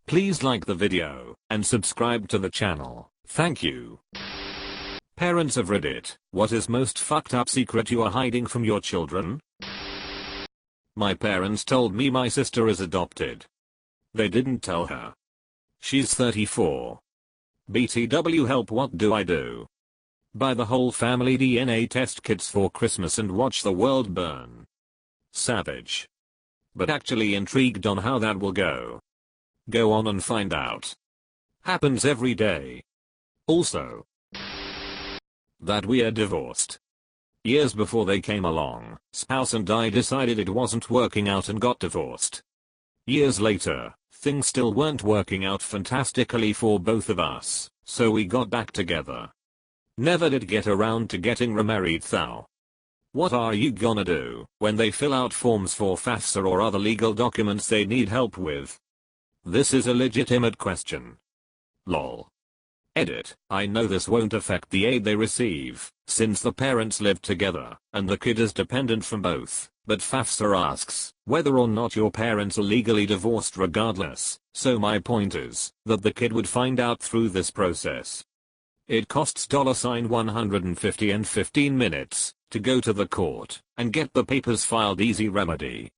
Please like the video and subscribe to the channel. Thank you. Parents of Reddit, what is most fucked up secret you are hiding from your children? My parents told me my sister is adopted. They didn't tell her. She's 34. BTW help, what do I do? Buy the whole family DNA test kits for Christmas and watch the world burn. Savage. But actually intrigued on how that will go. Go on and find out. Happens every day. Also, that we are divorced. Years before they came along, spouse and I decided it wasn't working out and got divorced. Years later, things still weren't working out fantastically for both of us, so we got back together. Never did get around to getting remarried though. What are you gonna do when they fill out forms for FAFSA or other legal documents they need help with? This is a legitimate question. Lol. Edit. I know this won't affect the aid they receive, since the parents live together, and the kid is dependent from both, but FAFSA asks whether or not your parents are legally divorced regardless, so my point is that the kid would find out through this process. It costs $150 and 15 minutes to go to the court and get the papers filed, easy remedy.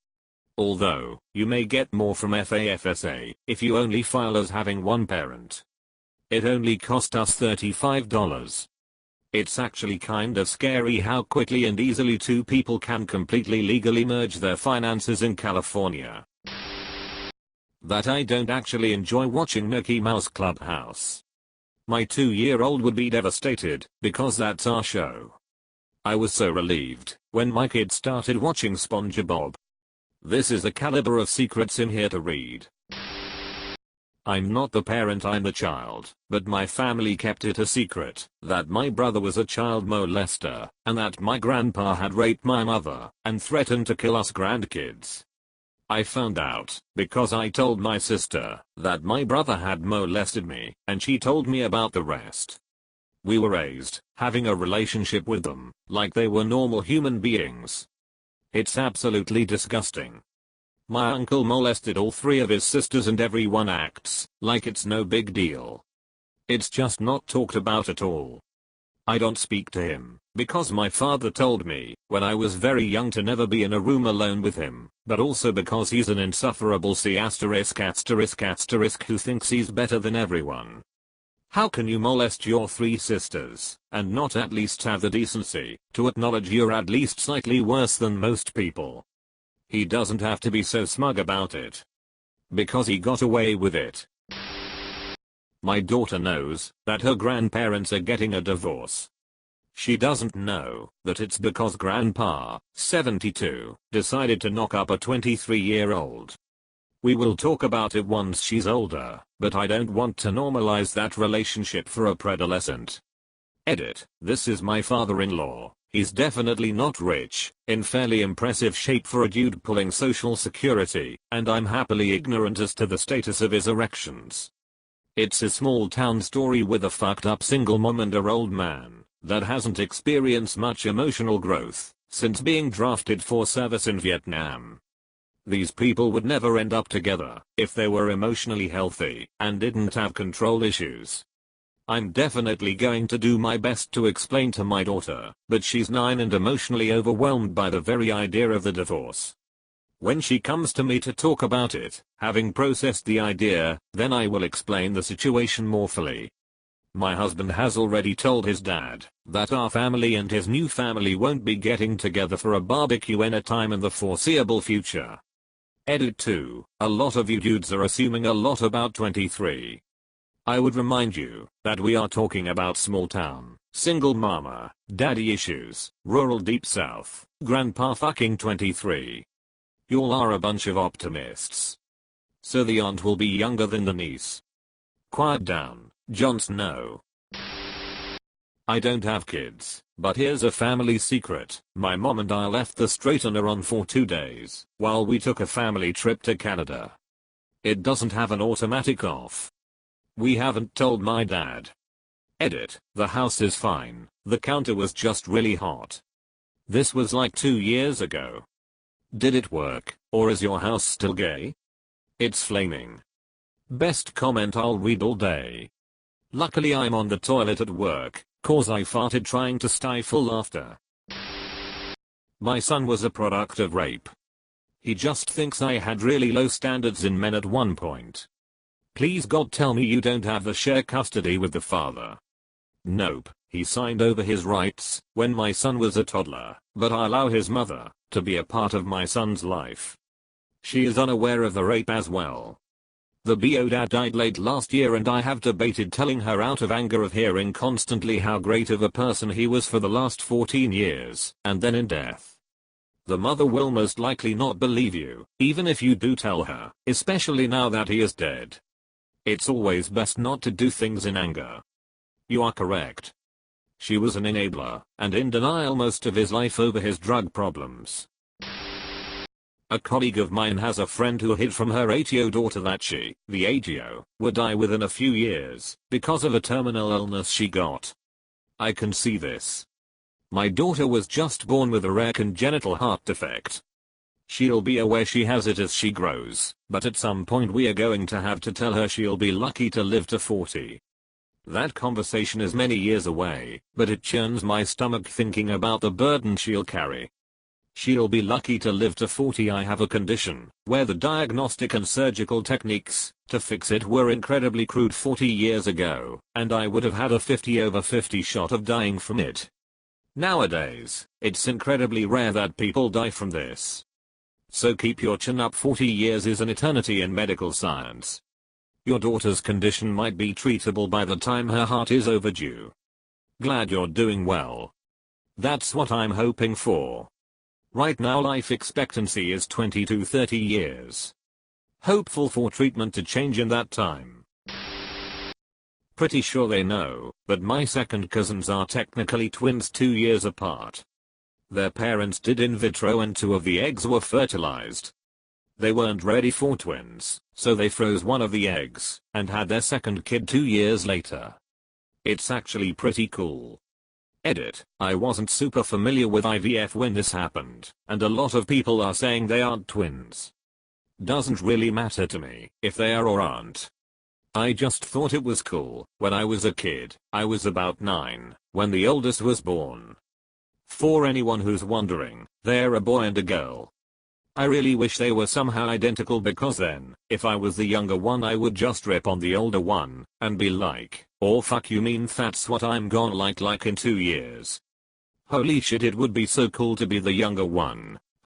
Although, you may get more from FAFSA if you only file as having one parent. It only cost us $35. It's actually kind of scary how quickly and easily two people can completely legally merge their finances in California. That I don't actually enjoy watching Mickey Mouse Clubhouse. My 2-year-old would be devastated because that's our show. I was so relieved when my kid started watching SpongeBob. This is the caliber of secrets in here to read. I'm not the parent, I'm the child, but my family kept it a secret that my brother was a child molester and that my grandpa had raped my mother and threatened to kill us grandkids. I found out because I told my sister that my brother had molested me and she told me about the rest. We were raised having a relationship with them like they were normal human beings. It's absolutely disgusting. My uncle molested all 3 of his sisters and everyone acts like it's no big deal. It's just not talked about at all. I don't speak to him because my father told me when I was very young to never be in a room alone with him, but also because he's an insufferable C*** who thinks he's better than everyone. How can you molest your 3 sisters and not at least have the decency to acknowledge you're at least slightly worse than most people? He doesn't have to be so smug about it. Because he got away with it. My daughter knows that her grandparents are getting a divorce. She doesn't know that it's because Grandpa, 72, decided to knock up a 23-year-old. We will talk about it once she's older, but I don't want to normalize that relationship for a predolescent. Edit. This is my father-in-law. He's definitely not rich, in fairly impressive shape for a dude pulling Social Security, and I'm happily ignorant as to the status of his erections. It's a small town story with a fucked up single mom and a old man that hasn't experienced much emotional growth since being drafted for service in Vietnam. These people would never end up together if they were emotionally healthy and didn't have control issues. I'm definitely going to do my best to explain to my daughter, but she's 9 and emotionally overwhelmed by the very idea of the divorce. When she comes to me to talk about it, having processed the idea, then I will explain the situation more fully. My husband has already told his dad that our family and his new family won't be getting together for a barbecue anytime in the foreseeable future. Edit 2. A lot of you dudes are assuming a lot about 23. I would remind you that we are talking about small town, single mama, daddy issues, rural deep south, grandpa fucking 23. Y'all are a bunch of optimists. So the aunt will be younger than the niece. Quiet down, Jon Snow. I don't have kids, but here's a family secret. My mom and I left the straightener on for 2 days while we took a family trip to Canada. It doesn't have an automatic off. We haven't told my dad. Edit. The house is fine, the counter was just really hot. This was like 2 years ago. Did it work, or is your house still gay? It's flaming. Best comment I'll read all day. Luckily I'm on the toilet at work, cause I farted trying to stifle laughter. My son was a product of rape. He just thinks I had really low standards in men at one point. Please God tell me you don't have the share custody with the father. Nope, he signed over his rights when my son was a toddler, but I allow his mother to be a part of my son's life. She is unaware of the rape as well. The BO dad died late last year and I have debated telling her out of anger of hearing constantly how great of a person he was for the last 14 years, and then in death. The mother will most likely not believe you, even if you do tell her, especially now that he is dead. It's always best not to do things in anger. You are correct. She was an enabler, and in denial most of his life over his drug problems. A colleague of mine has a friend who hid from her 8-year-old daughter that she, the 8-year-old, would die within a few years, because of a terminal illness she got. I can see this. My daughter was just born with a rare congenital heart defect. She'll be aware she has it as she grows, but at some point we are going to have to tell her she'll be lucky to live to 40. That conversation is many years away, but it churns my stomach thinking about the burden she'll carry. She'll be lucky to live to 40. I have a condition where the diagnostic and surgical techniques to fix it were incredibly crude 40 years ago, and I would have had a 50/50 shot of dying from it. Nowadays, it's incredibly rare that people die from this. So keep your chin up. 40 years is an eternity in medical science. Your daughter's condition might be treatable by the time her heart is overdue. Glad you're doing well. That's what I'm hoping for. Right now life expectancy is 20 to 30 years. Hopeful for treatment to change in that time. Pretty sure they know, but my second cousins are technically twins 2 years apart. Their parents did in vitro and 2 of the eggs were fertilized. They weren't ready for twins, so they froze one of the eggs and had their second kid 2 years later. It's actually pretty cool. Edit, I wasn't super familiar with IVF when this happened, and a lot of people are saying they aren't twins. Doesn't really matter to me if they are or aren't. I just thought it was cool. When I was a kid, I was about 9 when the oldest was born. For anyone who's wondering, they're a boy and a girl. I really wish they were somehow identical, because then, if I was the younger one, I would just rip on the older one and be like, "Oh fuck you mean that's what I'm gonna like in 2 years." Holy shit, it would be so cool to be the younger one.